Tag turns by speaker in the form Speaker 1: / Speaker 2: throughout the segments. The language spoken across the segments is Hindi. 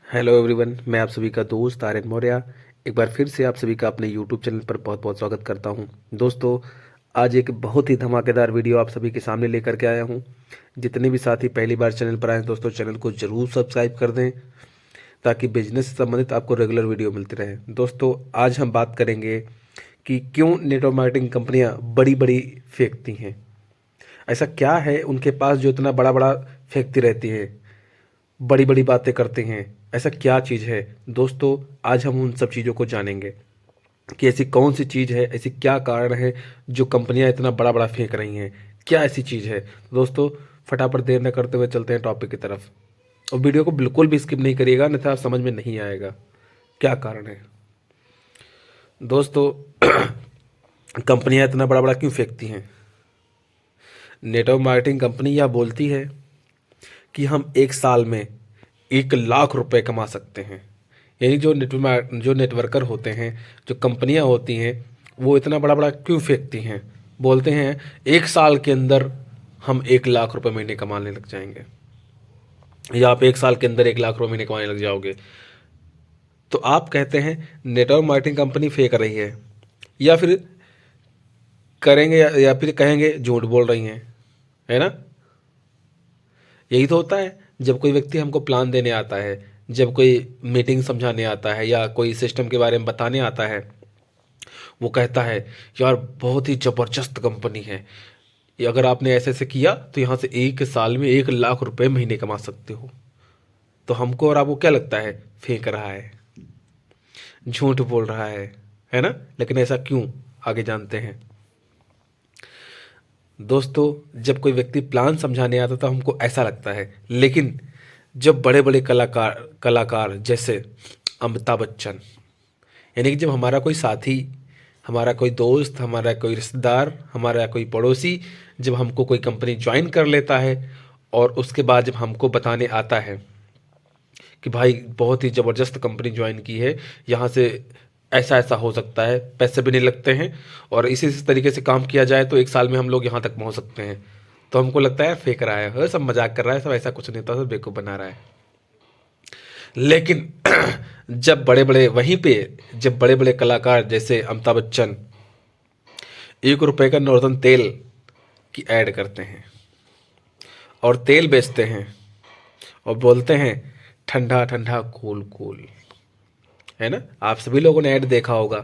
Speaker 1: हेलो एवरीवन, मैं आप सभी का दोस्त आर्यन मौर्य एक बार फिर से आप सभी का अपने यूट्यूब चैनल पर बहुत बहुत स्वागत करता हूं। दोस्तों, आज एक बहुत ही धमाकेदार वीडियो आप सभी के सामने लेकर के आया हूं। जितने भी साथी पहली बार चैनल पर आए हैं, दोस्तों चैनल को जरूर सब्सक्राइब कर दें ताकि बिजनेस से संबंधित आपको रेगुलर वीडियो मिलती रहे। दोस्तों, आज हम बात करेंगे कि क्यों नेटवर्क मार्केटिंग कंपनियाँ बड़ी बड़ी फेंकती हैं। ऐसा क्या है उनके पास जो इतना बड़ा बड़ा फेंकती रहती है, बड़ी बड़ी बातें करते हैं। ऐसा क्या चीज़ है दोस्तों, आज हम उन सब चीज़ों को जानेंगे कि ऐसी कौन सी चीज़ है, ऐसी क्या कारण है जो कंपनियां इतना बड़ा बड़ा फेंक रही हैं। क्या ऐसी चीज़ है दोस्तों। फटाफट देर न करते हुए चलते हैं टॉपिक की तरफ, और वीडियो को बिल्कुल भी स्किप नहीं करिएगा, अन्यथा समझ में नहीं आएगा क्या कारण है। दोस्तों, कंपनियां इतना बड़ा बड़ा क्यों फेंकती हैं। नेटवर्क मार्केटिंग कंपनी यह बोलती है कि हम एक साल में 1 लाख रुपए कमा सकते हैं। यानी जो नेटवर्कर होते हैं, जो कंपनियां होती हैं, वो इतना बड़ा बड़ा क्यों फेंकती हैं। बोलते हैं एक साल के अंदर हम 1 लाख रुपए महीने कमाने लग जाएंगे, या आप एक साल के अंदर 1 लाख रुपए महीने कमाने लग जाओगे। तो आप कहते हैं नेटवर्क मार्केटिंग कंपनी फेंक रही है, या फिर करेंगे या फिर कहेंगे झूठ बोल रही हैं, है ना। यही तो होता है जब कोई व्यक्ति हमको प्लान देने आता है, जब कोई मीटिंग समझाने आता है या कोई सिस्टम के बारे में बताने आता है। वो कहता है यार बहुत ही ज़बरदस्त कंपनी है, ये अगर आपने ऐसे ऐसे किया तो यहाँ से एक साल में 1 लाख रुपए महीने कमा सकते हो। तो हमको और आपको क्या लगता है, फेंक रहा है, झूठ बोल रहा है ना। लेकिन ऐसा क्यों, आगे जानते हैं। दोस्तों, जब कोई व्यक्ति प्लान समझाने आता तो हमको ऐसा लगता है, लेकिन जब बड़े बड़े कलाकार कलाकार जैसे अमिताभ बच्चन, यानी कि जब हमारा कोई साथी, हमारा कोई दोस्त, हमारा कोई रिश्तेदार, हमारा कोई पड़ोसी जब हमको कोई कंपनी ज्वाइन कर लेता है, और उसके बाद जब हमको बताने आता है कि भाई बहुत ही ज़बरदस्त कंपनी ज्वाइन की है, यहाँ से ऐसा ऐसा हो सकता है, पैसे भी नहीं लगते हैं, और इसी तरीके से काम किया जाए तो एक साल में हम लोग यहाँ तक पहुँच सकते हैं। तो हमको लगता है फेंक रहा है, सब मजाक कर रहा है, सब ऐसा कुछ नहीं होता, सब बेवकूफ़ बना रहा है। लेकिन जब बड़े बड़े वहीं पे जब बड़े बड़े कलाकार जैसे अमिताभ बच्चन 1 रुपए का नॉर्दन तेल की ऐड करते हैं और तेल बेचते हैं और बोलते हैं ठंडा ठंडा कूल कूल, है ना। आप सभी लोगों ने ऐड देखा होगा।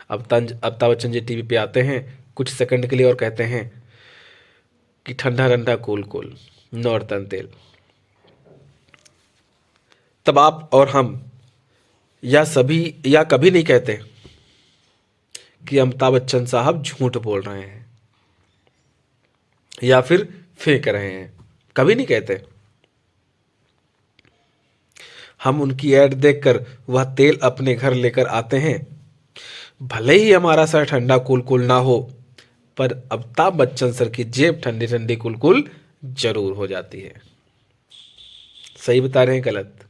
Speaker 1: अब अमिताभ बच्चन जी टीवी पे आते हैं कुछ सेकंड के लिए और कहते हैं कि ठंडा ठंडा कूल कूल नॉर्दन तेल। तब आप और हम या सभी या कभी नहीं कहते कि अमिताभ बच्चन साहब झूठ बोल रहे हैं या फिर फेंक रहे हैं, कभी नहीं कहते। हम उनकी ऐड देखकर वह तेल अपने घर लेकर आते हैं। भले ही हमारा सर ठंडा कूल कूल ना हो, पर अमिताभ बच्चन सर की जेब ठंडी ठंडी कूल कूल जरूर हो जाती है। सही बता रहे हैं गलत।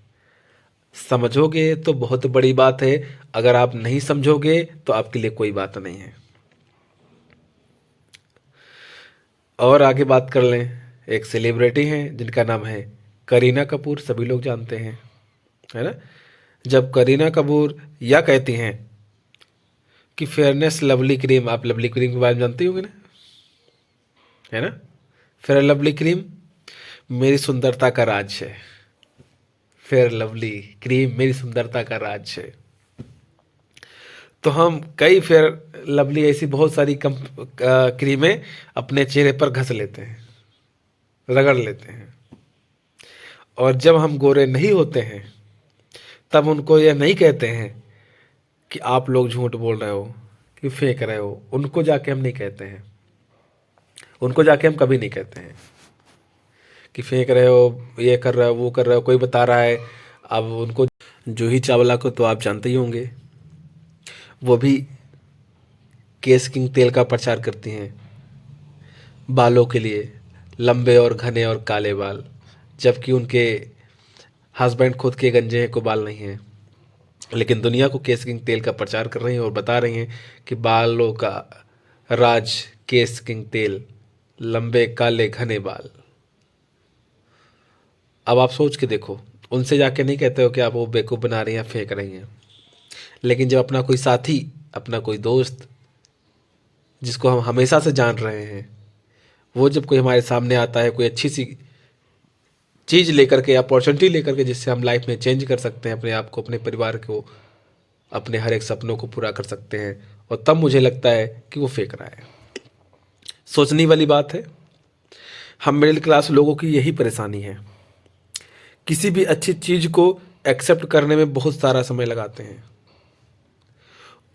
Speaker 1: समझोगे तो बहुत बड़ी बात है, अगर आप नहीं समझोगे तो आपके लिए कोई बात नहीं है। और आगे बात कर लें, एक सेलिब्रिटी हैं जिनका नाम है करीना कपूर, सभी लोग जानते हैं, है ना। जब करीना कपूर यह कहती हैं कि फेयरनेस लवली क्रीम, आप लवली क्रीम के बारे में जानते होंगे ना, है ना। फेयर लवली क्रीम मेरी सुंदरता का राज है, फेयर लवली क्रीम मेरी सुंदरता का राज है। तो हम कई फेयर लवली ऐसी बहुत सारी क्रीमें अपने चेहरे पर घस लेते हैं, रगड़ लेते हैं, और जब हम गोरे नहीं होते हैं तब उनको यह नहीं कहते हैं कि आप लोग झूठ बोल रहे हो, कि फेंक रहे हो। उनको जाके हम नहीं कहते हैं, उनको जाके हम कभी नहीं कहते हैं कि फेंक रहे हो, ये कर रहे हो, वो कर रहे हो, कोई बता रहा है। अब उनको, जूही चावला को तो आप जानते ही होंगे, वो भी केस किंग तेल का प्रचार करती हैं बालों के लिए, लंबे और घने और काले बाल, जबकि उनके हस्बैंड खुद के गंजे हैं, को बाल नहीं हैं, लेकिन दुनिया को केस किंग तेल का प्रचार कर रही हैं और बता रही हैं कि बालों का राज केस किंग तेल, लंबे काले घने बाल। अब आप सोच के देखो, उनसे जाके नहीं कहते हो कि आप वो बेवकूफ़ बना रही हैं, फेंक रही हैं। लेकिन जब अपना कोई साथी, अपना कोई दोस्त जिसको हम हमेशा से जान रहे हैं, वो जब कोई हमारे सामने आता है कोई अच्छी सी चीज़ लेकर के, अपॉर्चुनिटी लेकर के, जिससे हम लाइफ में चेंज कर सकते हैं अपने आप को, अपने परिवार को, अपने हर एक सपनों को पूरा कर सकते हैं, और तब मुझे लगता है कि वो फेंक रहा है। सोचने वाली बात है। हम मिडिल क्लास लोगों की यही परेशानी है, किसी भी अच्छी चीज़ को एक्सेप्ट करने में बहुत सारा समय लगाते हैं,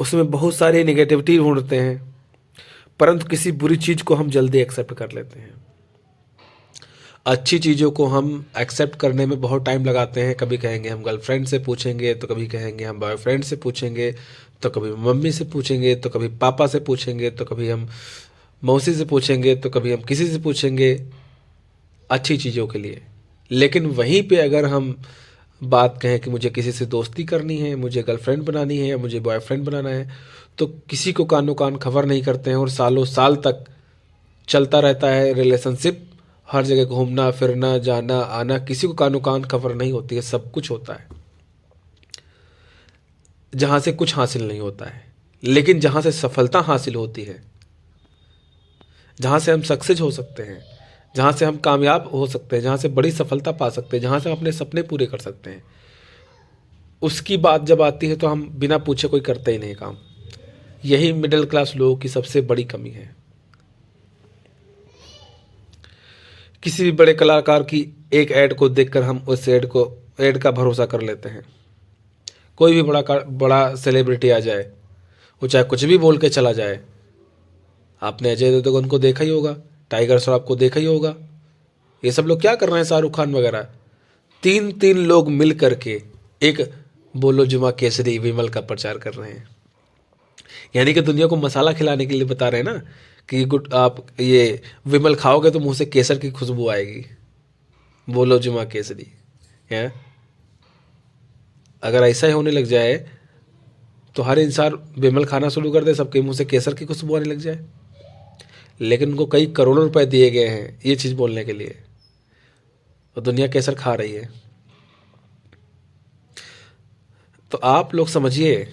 Speaker 1: उसमें बहुत सारी नेगेटिविटी ढूंढते हैं, परंतु किसी बुरी चीज़ को हम जल्दी एक्सेप्ट कर लेते हैं। अच्छी चीज़ों को हम एक्सेप्ट करने में बहुत टाइम लगाते हैं। कभी कहेंगे हम गर्लफ्रेंड से पूछेंगे, तो कभी कहेंगे हम बॉयफ्रेंड से पूछेंगे, तो कभी मम्मी से पूछेंगे, तो कभी पापा से पूछेंगे, तो कभी हम मौसी से पूछेंगे, तो कभी हम किसी से पूछेंगे अच्छी चीज़ों के लिए। लेकिन वहीं पे अगर हम बात कहें कि मुझे किसी से दोस्ती करनी है, मुझे गर्लफ्रेंड बनानी है या मुझे बॉयफ्रेंड बनाना है, तो किसी को कानो कान खबर नहीं करते हैं, और सालों साल तक चलता रहता है रिलेशनशिप। हर जगह घूमना फिरना, जाना आना, किसी को कानो कान खबर नहीं होती है। सब कुछ होता है जहाँ से कुछ हासिल नहीं होता है, लेकिन जहाँ से सफलता हासिल होती है, जहाँ से हम सक्सेस हो सकते हैं, जहाँ से हम कामयाब हो सकते हैं, जहाँ से बड़ी सफलता पा सकते हैं, जहाँ से हम अपने सपने पूरे कर सकते हैं, उसकी बात जब आती है तो हम बिना पूछे कोई करते ही नहीं काम। यही मिडिल क्लास लोगों की सबसे बड़ी कमी है। किसी भी बड़े कलाकार की एक ऐड को देखकर हम उस ऐड का भरोसा कर लेते हैं। कोई भी बड़ा सेलिब्रिटी आ जाए, वो चाहे कुछ भी बोल के चला जाए। आपने अजय देवगन को देखा ही होगा, टाइगर श्रॉफ को देखा ही होगा। ये सब लोग क्या कर रहे हैं, शाहरुख खान वगैरह, तीन तीन लोग मिल करके एक बोलो जुमा केसरी विमल का प्रचार कर रहे हैं। यानी कि दुनिया को मसाला खिलाने के लिए बता रहे हैं ना कि गुड, आप ये विमल खाओगे तो मुंह से केसर की खुशबू आएगी, बोलो जुमा केसरी है। अगर ऐसा ही होने लग जाए तो हर इंसान विमल खाना शुरू कर दे, सबके मुंह से केसर की खुशबू आने लग जाए। लेकिन उनको कई करोड़ों रुपए दिए गए हैं ये चीज़ बोलने के लिए, और दुनिया केसर खा रही है। तो आप लोग समझिए,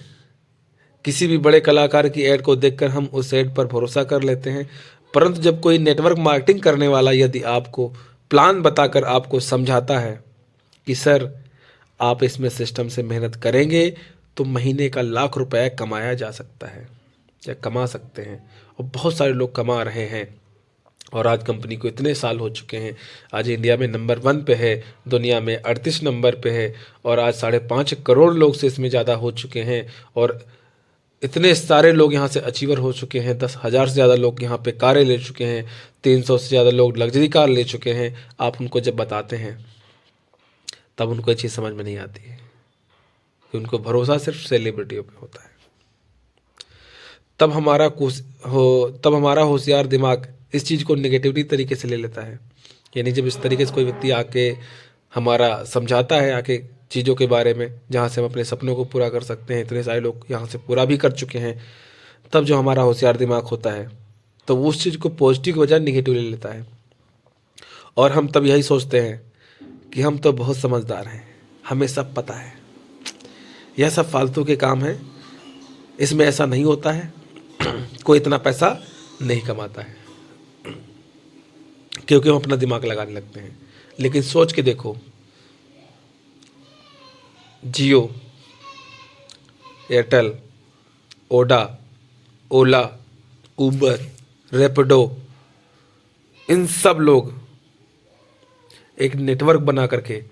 Speaker 1: किसी भी बड़े कलाकार की ऐड को देखकर हम उस ऐड पर भरोसा कर लेते हैं, परंतु जब कोई नेटवर्क मार्केटिंग करने वाला यदि आपको प्लान बताकर आपको समझाता है कि सर आप इसमें सिस्टम से मेहनत करेंगे तो महीने का लाख रुपए कमाया जा सकता है या कमा सकते हैं, और बहुत सारे लोग कमा रहे हैं। और आज कंपनी को इतने साल हो चुके हैं, आज इंडिया में नंबर 1 पे है, दुनिया में 38 नंबर पे है, और आज 5.5 करोड़ लोग से इसमें ज़्यादा हो चुके हैं, और इतने सारे लोग यहाँ से अचीवर हो चुके हैं। 10,000 से ज़्यादा लोग यहाँ पे कारें ले चुके हैं, 300 से ज़्यादा लोग लग्जरी कार ले चुके हैं। आप उनको जब बताते हैं तब उनको ये चीज़ समझ में नहीं आती है कि उनको भरोसा सिर्फ सेलिब्रिटियों पे होता है। तब हमारा होशियार दिमाग इस चीज़ को नेगेटिविटी तरीके से ले लेता है। यानी जब इस तरीके से कोई व्यक्ति आके हमारा समझाता है आके चीज़ों के बारे में, जहाँ से हम अपने सपनों को पूरा कर सकते हैं, इतने सारे लोग यहाँ से पूरा भी कर चुके हैं, तब जो हमारा होशियार दिमाग होता है तो वो उस चीज़ को पॉजिटिव के बजाय निगेटिव ले लेता है। और हम तब यही सोचते हैं कि हम तो बहुत समझदार हैं, हमें सब पता है, यह सब फालतू के काम है, इसमें ऐसा नहीं होता है, कोई इतना पैसा नहीं कमाता है, क्योंकि हम अपना दिमाग लगाने लगते हैं। लेकिन सोच के देखो, जियो, एयरटेल, ओडा, ओला, उबर, रैपिडो, इन सब लोग एक नेटवर्क बना करके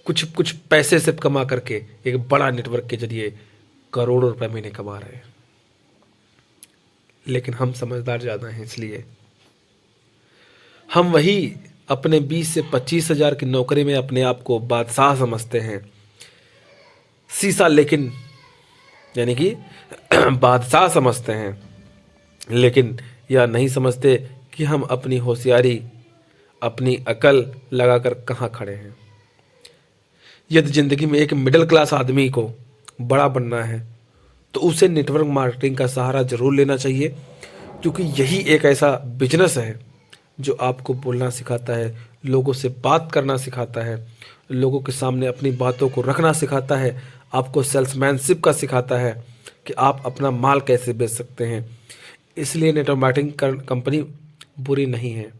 Speaker 1: कुछ पैसे से कमा करके एक बड़ा नेटवर्क के जरिए करोड़ों रुपए महीने कमा रहे हैं। लेकिन हम समझदार ज़्यादा हैं, इसलिए हम वही अपने 20 से 25 हज़ार की नौकरी में अपने आप को बादशाह समझते हैं, शीशा, लेकिन यानी कि बादशाह समझते हैं, लेकिन यह नहीं समझते कि हम अपनी होशियारी, अपनी अकल लगाकर कहाँ खड़े हैं। यदि ज़िंदगी में एक मिडिल क्लास आदमी को बड़ा बनना है तो उसे नेटवर्क मार्केटिंग का सहारा ज़रूर लेना चाहिए, क्योंकि यही एक ऐसा बिजनेस है जो आपको बोलना सिखाता है, लोगों से बात करना सिखाता है, लोगों के सामने अपनी बातों को रखना सिखाता है, आपको सेल्समैनशिप का सिखाता है कि आप अपना माल कैसे बेच सकते हैं। इसलिए नेटवर्क मार्केटिंग कंपनी बुरी नहीं है।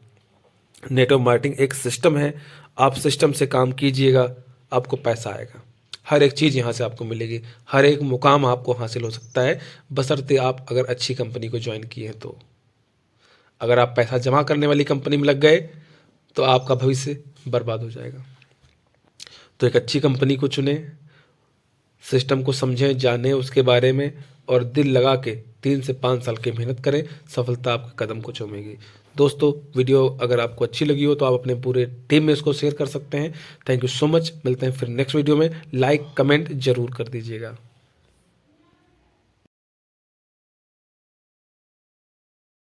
Speaker 1: नेटवर्क मार्केटिंग एक सिस्टम है, आप सिस्टम से काम कीजिएगा, आपको पैसा आएगा, हर एक चीज़ यहाँ से आपको मिलेगी, हर एक मुकाम आपको हासिल हो सकता है, बशर्ते आप अगर अच्छी कंपनी को ज्वाइन किए हैं तो। अगर आप पैसा जमा करने वाली कंपनी में लग गए तो आपका भविष्य बर्बाद हो जाएगा। तो एक अच्छी कंपनी को चुनें, सिस्टम को समझें, जानें उसके बारे में, और दिल लगा के 3 से 5 साल की मेहनत करें, सफलता आपके कदम को चूमेगी। दोस्तों, वीडियो अगर आपको अच्छी लगी हो तो आप अपने पूरे टीम में इसको शेयर कर सकते हैं। Thank you so much. मिलते हैं फिर नेक्स्ट वीडियो में। लाइक कमेंट जरूर कर दीजिएगा।